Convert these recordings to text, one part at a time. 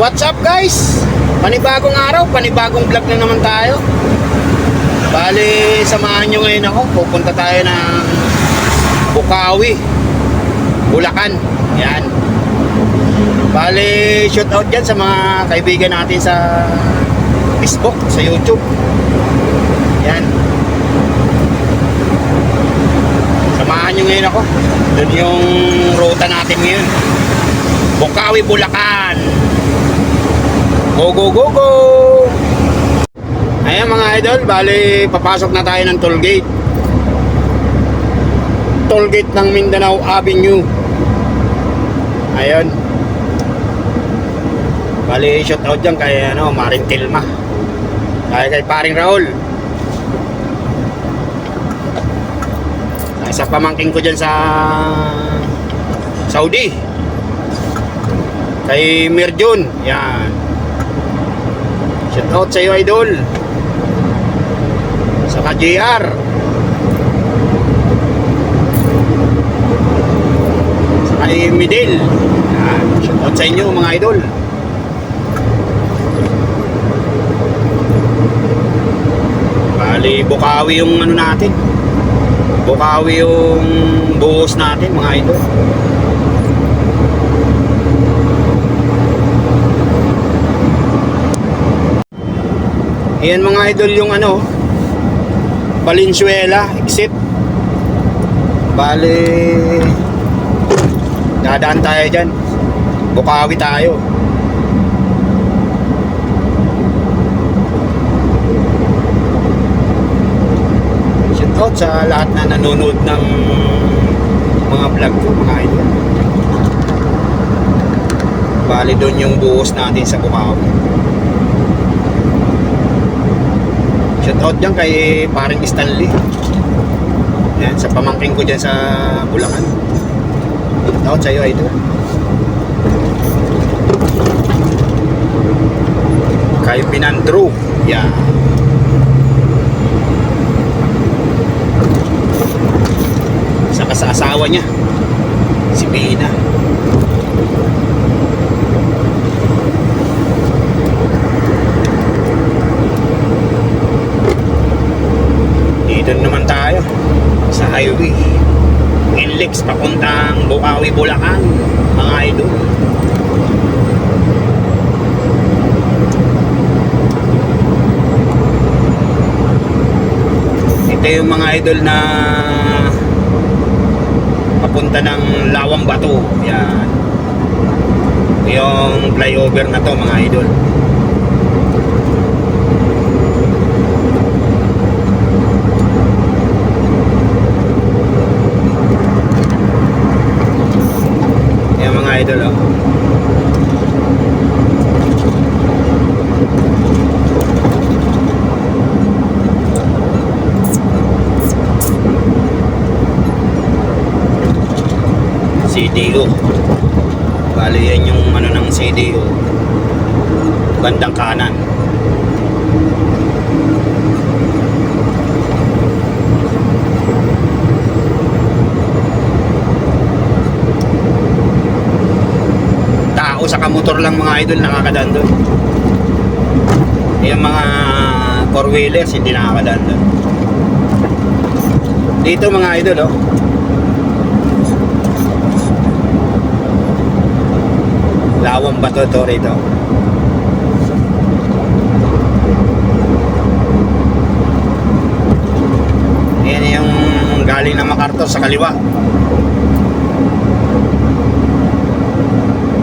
What's up guys? Panibagong araw, panibagong vlog na naman tayo. Bali, samahan nyo ngayon ako. Pupunta tayo ng Bukawi, Bulacan. Yan. Bali, shout out dyan sa mga kaibigan natin sa Facebook, sa YouTube. Yan. Samahan nyo ngayon ako. Doon yung ruta natin ngayon. Bukawi, Bulacan. Go, go, go, go! Ayan mga idol, bali papasok na tayo ng toll gate. Toll gate ng Mindanao Avenue. Ayun. Bali shout out dyan kay Maring Tilma. Kay Paring Raul. Sa pamangking ko dyan sa Saudi. Kay Mirjun. Yan. Shout out sa iyo idol. Saka JR. Saka Midil. Shout out sa inyo mga idol. Bali Bukawi yung natin. Bukawi yung buhos natin mga idol. Ayan mga idol yung Valenzuela exit. Bali dadaan tayo dyan. Bukawi tayo. Shout out sa lahat na nanonood ng mga vlog ko mga idol. Bali doon yung buhos natin sa Bukawi. Shoutout dyan kay Paring Stanley. Yan, sa pamangking ko dyan sa Bulacan. Shoutout sa iyo idol. Kay Pinandro. Yan. Saka sa asawa niya, si Pina. Dito naman tayo sa highway NLEX papuntang Bukawi, Bulacan mga idol. Ito yung mga idol na papunta ng Lawang Bato. Yan yung flyover na to mga idol. Idol CDO. Bali yan yung ng CDO bandang kanan. Saka motor lang mga idol nakakadaan doon. Yung mga four wheelers hindi nakakadaan doon. Dito mga idol Lawang Bato to rito. Yan yung galing na MacArthur sa kaliwa.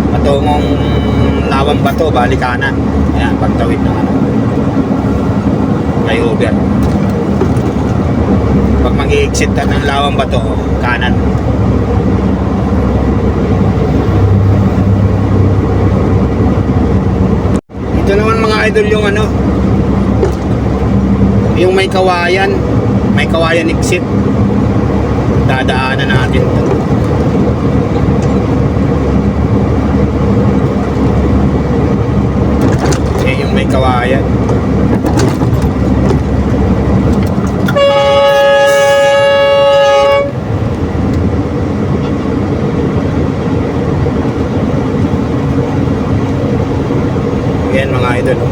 Patungong Lawang Bato, bali kanan. Ayan, pagtawid ng flyover. Pag mag-i-exit ka ng Lawang Bato, kanan. Ito naman mga idol yung yung may kawayan exit. Dadaanan natin ito. Yung may kawayan. idol. Oh.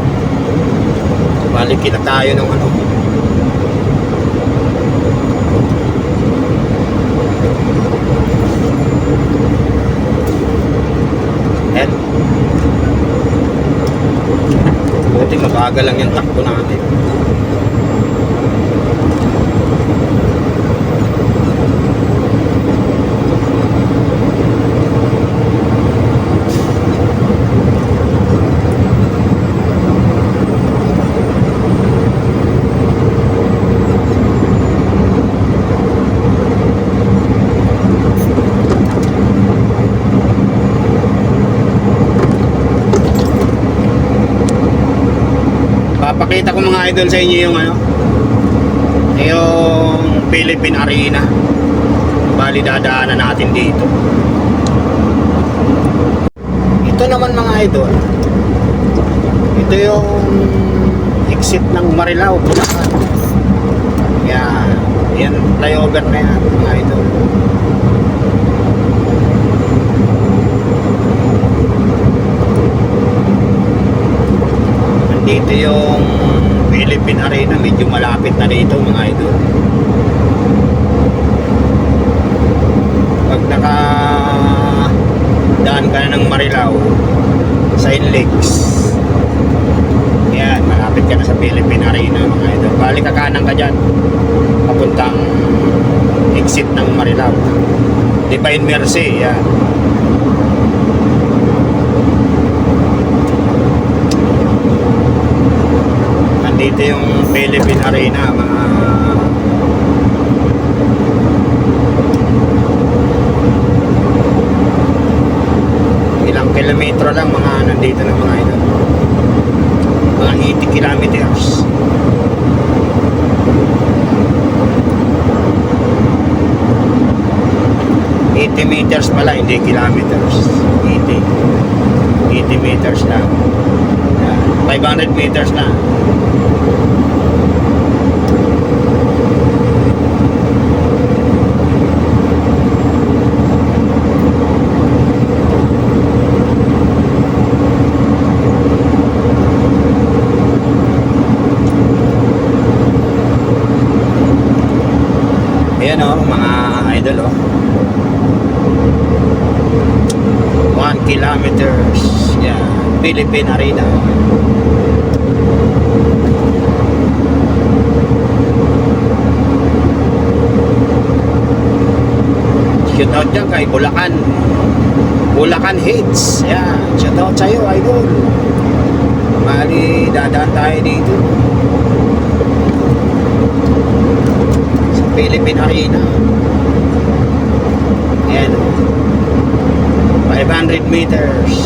Balik kita tayo ng ano. And buti mabagal lang yung takbo natin. Papakita ko mga idol sa inyo yung ano, yung Philippine Arena. Bali dadaanan natin dito. Ito naman mga idol, ito yung exit ng Marilao, Bulacan. Yan flyover na yan mga idol. Dito yung Philippine Arena, medyo malapit na dito mga idol. Pag nakadaan ka na ng Marilao sa Inlex, yan, malapit ka na sa Philippine Arena mga idol. Balik ka kanan ka dyan papuntang exit ng Marilao, Divine Mercy, yan. Dito yung Philippine Arena, mga ilang kilometro lang mga nandito ng mga ito, mga 80 kilometers. Meters pala, hindi kilometers. 80 meters na, 500 meters na. Ayan o, mga idol o. 1 kilometers. Yeah, Philippine Arena. Shout out dyan kay Bulacan. Bulacan Hits. Yeah, shout out sa'yo idol. Bali, dadaan tayo dito sa Philippine Arena. Ayan, 500 meters.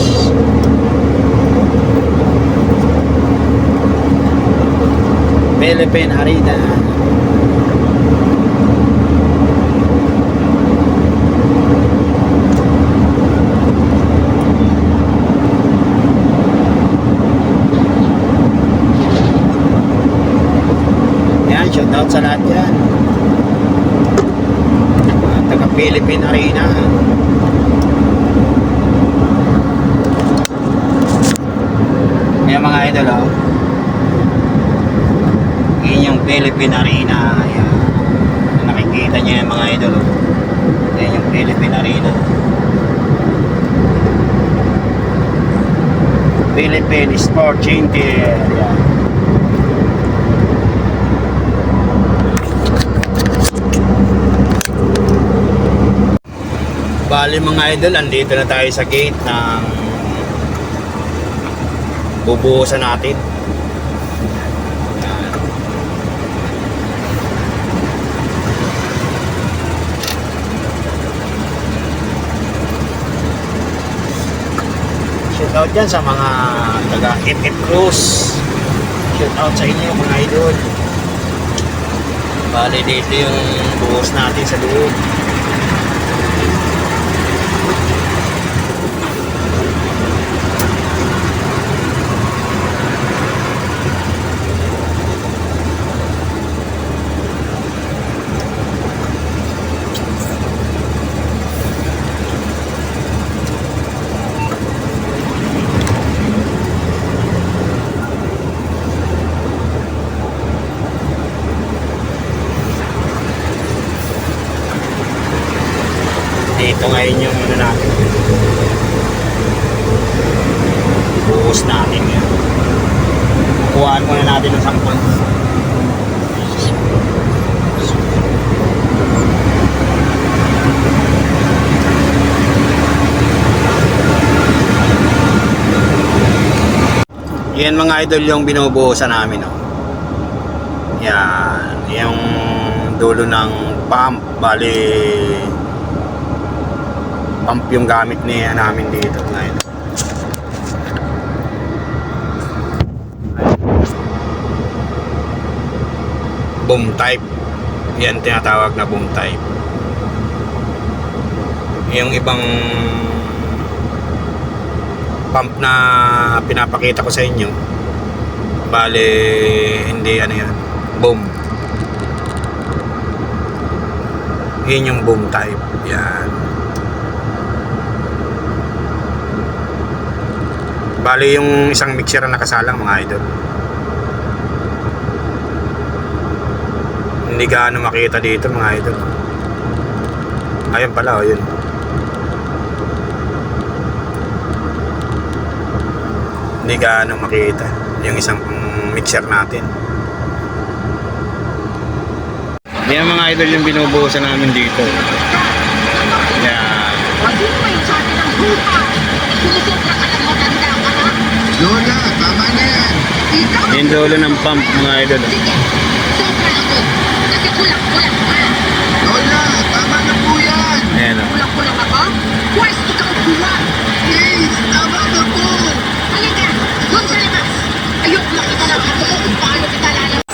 Philippine Arena. Ayan, shout out sa lahat yan. Taga Philippine Arena. Ayan mga idol o. Yun yung Philippine Arena. Ayan. Nakikita nyo yung mga idol o. Ayan yung Philippine Arena. Philippine Sport Center. Ayan. Bali mga idol, andito na tayo sa gate ng bubuhusan natin. Shout out dyan sa mga taga FF Cruz. Shout out sa inyo mga idol. Bali dito yung buhos natin sa loob. Ito ngayon yung ano natin. Buhos natin yan. Kuhaan muna natin ng sampol. Yan mga idol yung binubuhusan namin. Oh. Yan. Yung dulo ng pump. Bali pump yung gamit niya namin dito ngayon. Boom type. Yan tinatawag na boom type. Yung ibang pump na pinapakita ko sa inyo, bale hindi ano yan, boom. Yan yung boom type. Yan. Bale yung isang mixer na nakasalang mga idol. Hindi gaano makita dito mga idol. Ayun pala, oh, yun. Hindi gaano makita yung isang mixer natin. Yan mga idol yung binubuhusan namin dito. Yan. Lola, tama na yan. Yung dulo ng pump mga idol. Lola, tama na po yan. Ayan o. Kulang-kulang ako? Pwes, ikaw kulang. Please, tama na po. Halika, doon sa labas. Ayoko makita lang ako kung paano kita lalabas.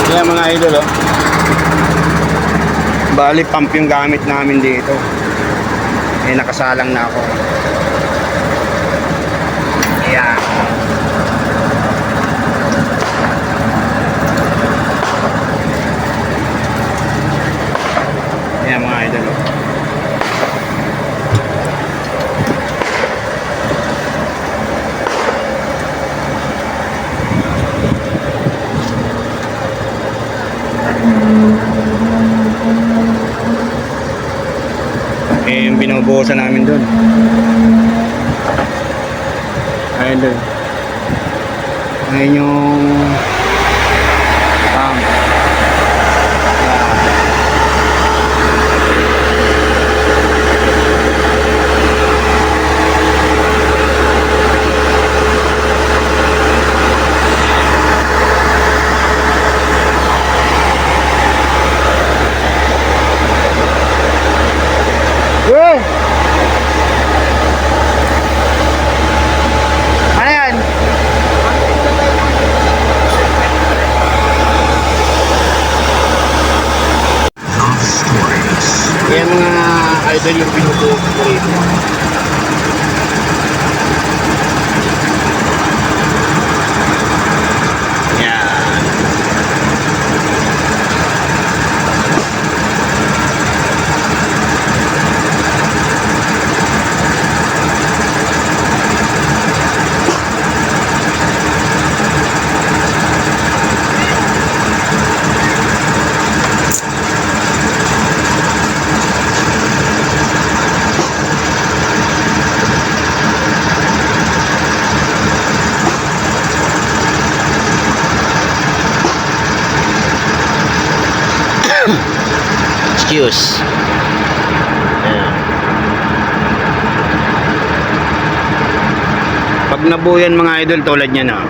Yan mga idol oh. Bali pump yung gamit namin dito. Eh nakasalang na ako. Yan. Yan mga idol oh. Eh yung binubuhusan namin doon. Ayun doon. Ayun yung pump. Ano yan? Yan mga idol yung binubuo ko rito. Yan. Excuse. Ayan. Pag nabuo yan mga idol tulad niya na.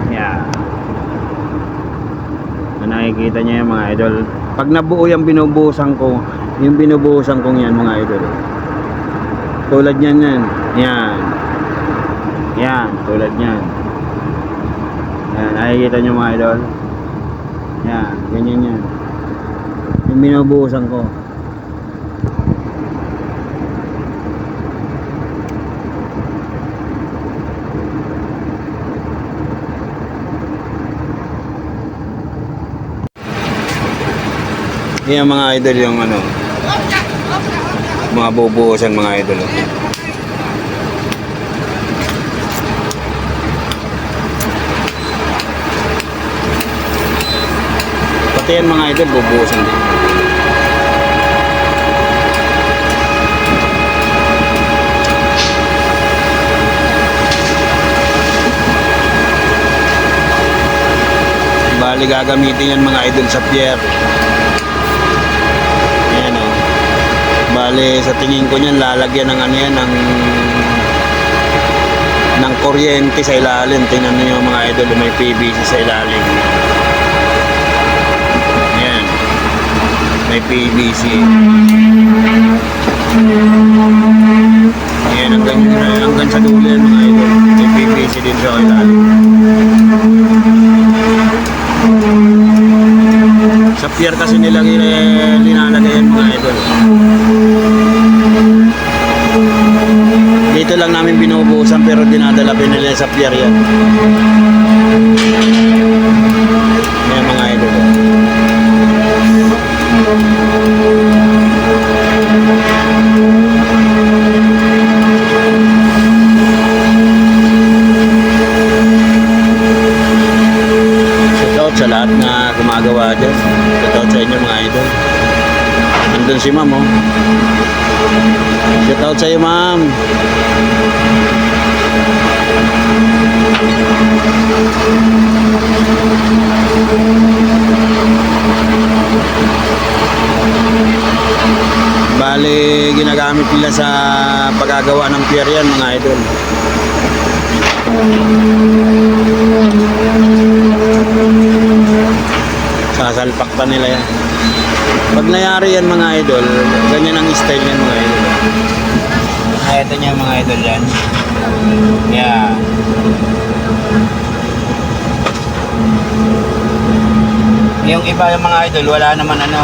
Yan. Nakikita niyo yan mga idol. Pag nabuo yung binubuhusan ko, yung binubuhusan kong yan mga idol. Tulad niyan yan. Yan. Yan, tulad niyan. Yan, nakikita niyo mga idol. Yan, ganyan yan. Yung binubuhusan ko. Yan mga idol yung ano, mga bubuhusan mga idol. Pati yan mga idol bubuhusan din. Bali gagamitin yan mga idol sa pier. Ayan o. Bali sa tingin ko niyan lalagyan ng ano yan, ng kuryente sa ilalim. Tingnan niyo mga idol, may PVC sa ilalim. Ayan. May PVC. Ayan, hanggang sa dulo yan mga idol. May PVC din sa ilalim. Sa pier kasi nilang linalagay yan mga idol. Dito lang namin binubuhusan pero dinadala pinila sa pier yan. Ayan mga idol. Shoutout sa lahat na gumagawa dyan. Shoutout sa inyo mga idol. Nandun si ma'am oh. Shoutout sa iyo ma'am. Bali, ginagamit nila sa paggagawa ng pier yan mga idol. Sasalpaktan nila yan. Pag nangyari yan mga idol, ganyan ang style yan mga idol. Ito niya mga idol yan. Yan. Yung iba yung mga idol, wala naman ano,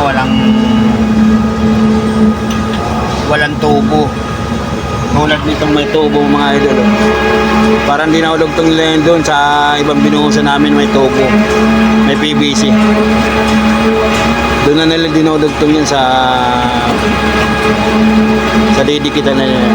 walang tubo. Tulad nitong may tubo mga idol. Parang dinahulog tong nila doon sa ibang binuhusan namin may tubo. May PVC. Doon na nila dinudugtong yan sa didikitan na yan.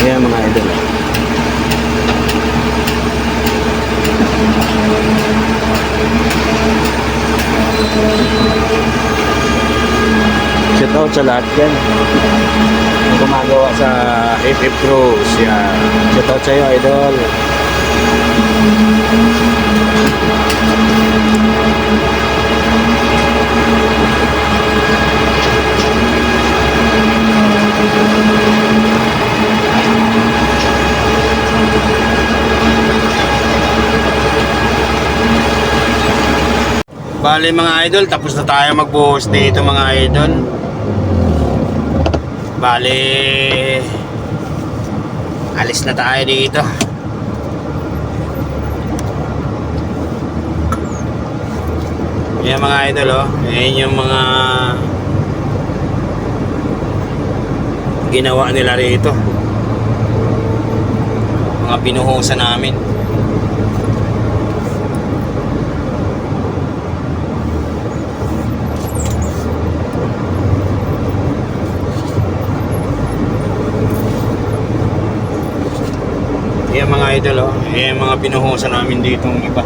Ayan mga idol. Shout out sa lahat yan. Yung gumagawa sa FF Cruise. Yan. Shout out sa iyo idol. Bali mga idol, tapos na tayo magbuhos dito mga idol. Bali, alis na tayo dito. Yan mga idol oh. Yan yung mga ginawa nila rito. Mga binuhusan namin. Yan mga idol oh. Yan mga binuhusan namin dito ng iba.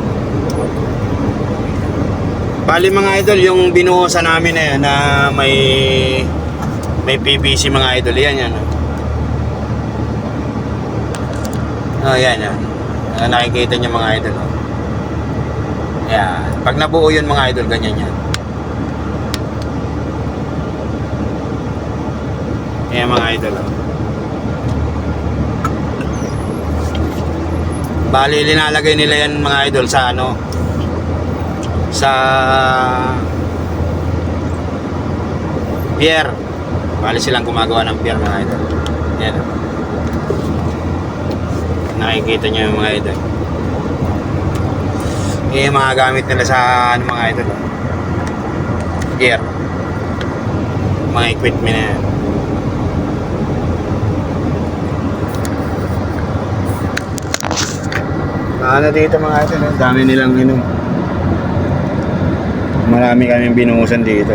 Bali mga idol, yung binuhusan namin na yan na may PVC mga idol, yan oh, yan nakikita nyo mga idol oh. Yan, pag nabuo yun mga idol, ganyan yan. Yan mga idol oh. Bali linalagay nila yan mga idol sa ano, sa pier. Bali silang gumagawa ng pier mga idol. Yan. Nakikita nyo yung mga idol. Yung mga gamit nila sa ano mga idol. Pier. Mga equipment na yan. Ano dito mga idol, dami nilang marami kaming binuhusan dito.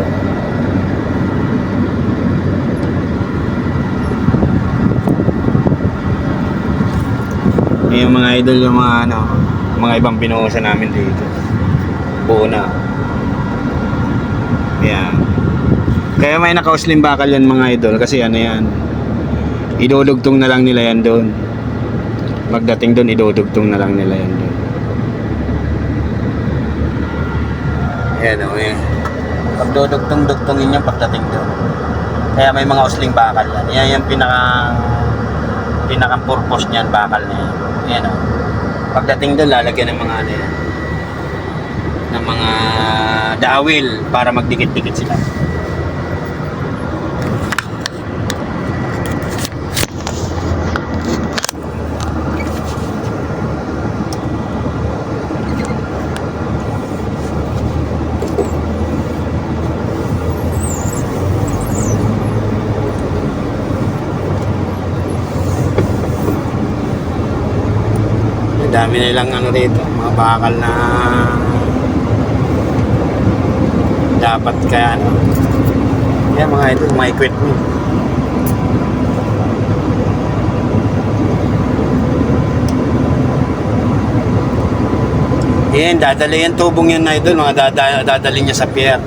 Yung mga idol, yung mga mga ibang binuhusan namin dito. buo na. Yan. Kaya may nakausling bakal yan mga idol kasi ano yan. Idudugtong na lang nila yan doon. Pagdating doon, idudugtong na lang nila yan doon. Ayan o, yan. Pagdudugtong-dugtongin yan pagdating doon. Kaya may mga usling bakal yan. Yan yung pinakang purpose niyan, bakal na yan. Ayan o. Pagdating doon, lalagyan ng mga ano yan. Ng mga dawil para magdikit-dikit sila. Dami nilang ano dito, mga bakal na dapat kaya ano. Yan mga idol, mga equipment. Yan, dadali yan tubong yan idol, mga dadali niya sa pier.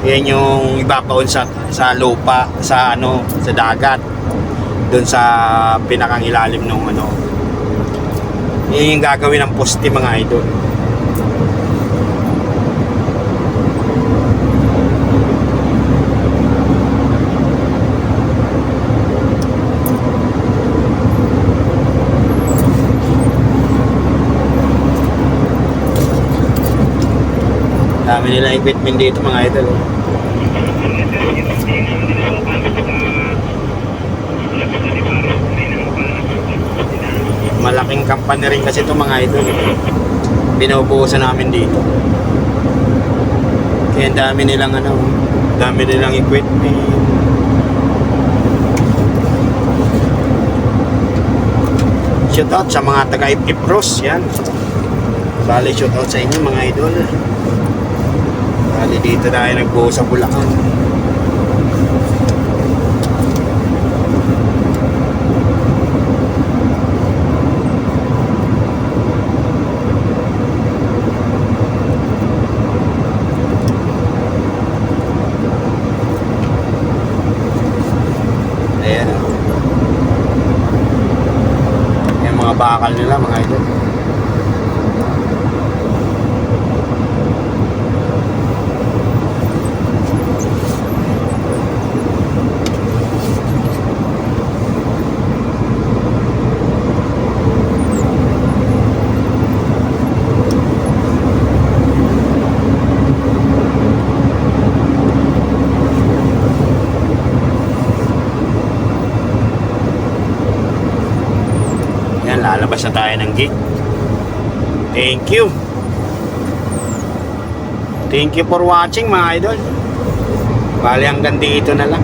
Yan yung ibabaon sa lupa, sa ano, sa dagat. Doon sa pinakang ilalim ng ano. Yan yung gagawin ng poste mga idol. Dami nila equipment dito mga idol. Malaking company rin kasi ito mga idol. Binubuhusan namin dito. Kaya dami nilang ano, dami nilang equipment. Shoutout sa mga taga Ipros, yan. Bali shoutout sa inyo mga idol. Bali dito tayo nagbuhos sa Bulacan. Ayan. Yung mga bakal nila mga idol. Lalabas na tayo ng gate. Thank you. Thank you for watching mga idol. Bali hanggang dito na lang.